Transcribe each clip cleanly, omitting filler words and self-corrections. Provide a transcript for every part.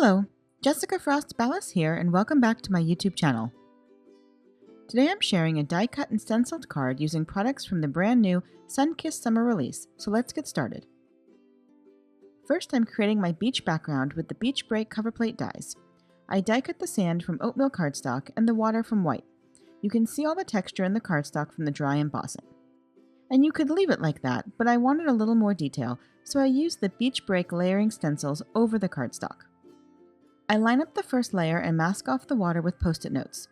Hello, Jessica Frost-Ballas here, and welcome back to my YouTube channel. Today I'm sharing a die-cut and stenciled card using products from the brand new Sunkissed summer release, so let's get started. First, I'm creating my beach background with the Beach Break cover plate dies. I die-cut the sand from oatmeal cardstock and the water from white. You can see all the texture in the cardstock from the dry embossing. And you could leave it like that, but I wanted a little more detail, so I used the Beach Break layering stencils over the cardstock. I line up the first layer and mask off the water with post-it notes.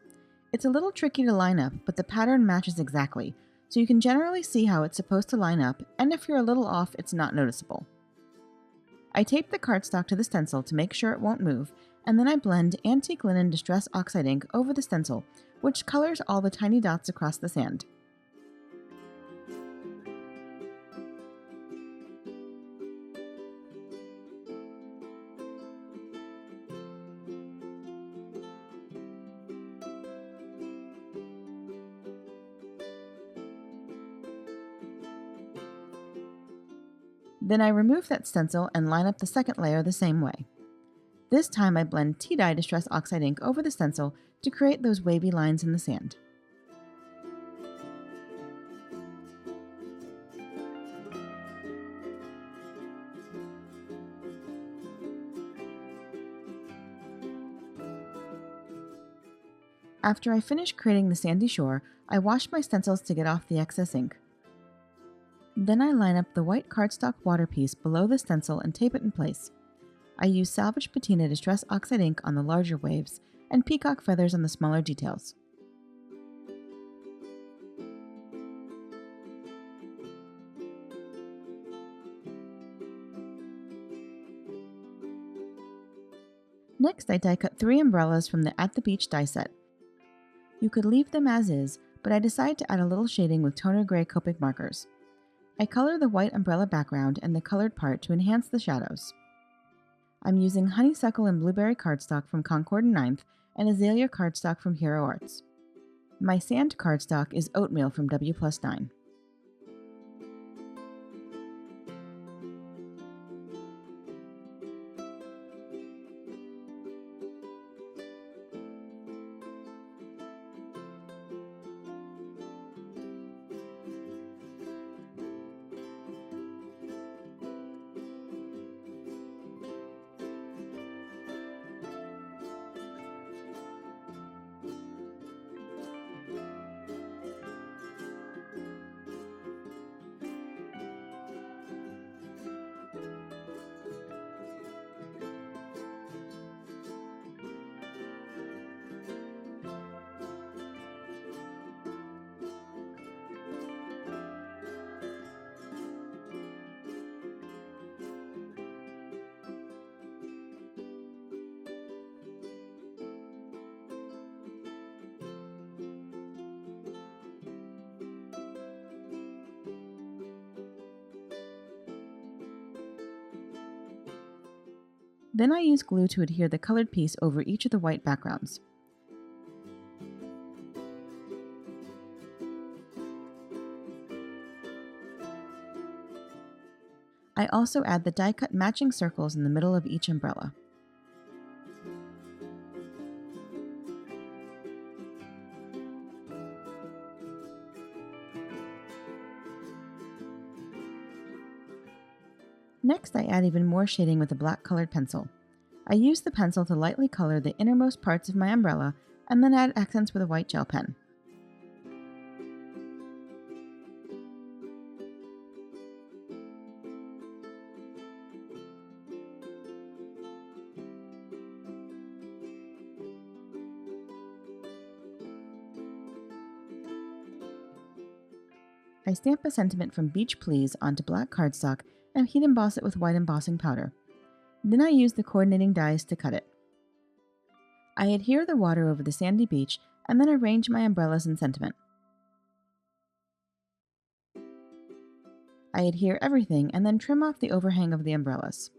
It's a little tricky to line up, but the pattern matches exactly, so you can generally see how it's supposed to line up, and if you're a little off, it's not noticeable. I tape the cardstock to the stencil to make sure it won't move, and then I blend Antique Linen Distress Oxide ink over the stencil, which colors all the tiny dots across the sand. Then I remove that stencil and line up the second layer the same way. This time I blend Tea-Dye Distress Oxide ink over the stencil to create those wavy lines in the sand. After I finish creating the sandy shore, I wash my stencils to get off the excess ink. Then I line up the white cardstock water piece below the stencil and tape it in place. I use Salvage Patina Distress Oxide ink on the larger waves and peacock feathers on the smaller details. Next, I die cut 3 umbrellas from the At the Beach die set. You could leave them as is, but I decided to add a little shading with toner gray Copic markers. I color the white umbrella background and the colored part to enhance the shadows. I'm using Honeysuckle and Blueberry cardstock from Concord & Ninth and Azalea cardstock from Hero Arts. My sand cardstock is Oatmeal from W+9. Then I use glue to adhere the colored piece over each of the white backgrounds. I also add the die-cut matching circles in the middle of each umbrella. Next, I add even more shading with a black colored pencil. I use the pencil to lightly color the innermost parts of my umbrella and then add accents with a white gel pen. I stamp a sentiment from Beach Please onto black cardstock and heat emboss it with white embossing powder. Then I use the coordinating dies to cut it. I adhere the water over the sandy beach and then arrange my umbrellas in sentiment. I adhere everything and then trim off the overhang of the umbrellas.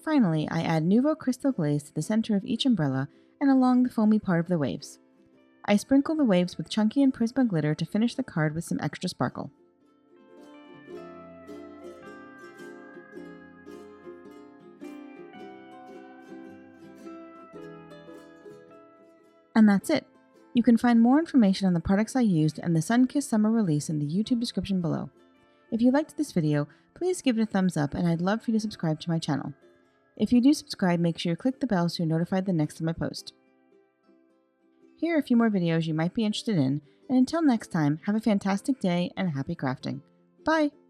Finally, I add Nuvo crystal glaze to the center of each umbrella and along the foamy part of the waves. I sprinkle the waves with chunky and prisma glitter to finish the card with some extra sparkle. And that's it! You can find more information on the products I used and the Sunkissed summer release in the YouTube description below. If you liked this video, please give it a thumbs up and I'd love for you to subscribe to my channel. If you do subscribe, make sure you click the bell so you're notified the next time I post. Here are a few more videos you might be interested in, and until next time, have a fantastic day and happy crafting. Bye!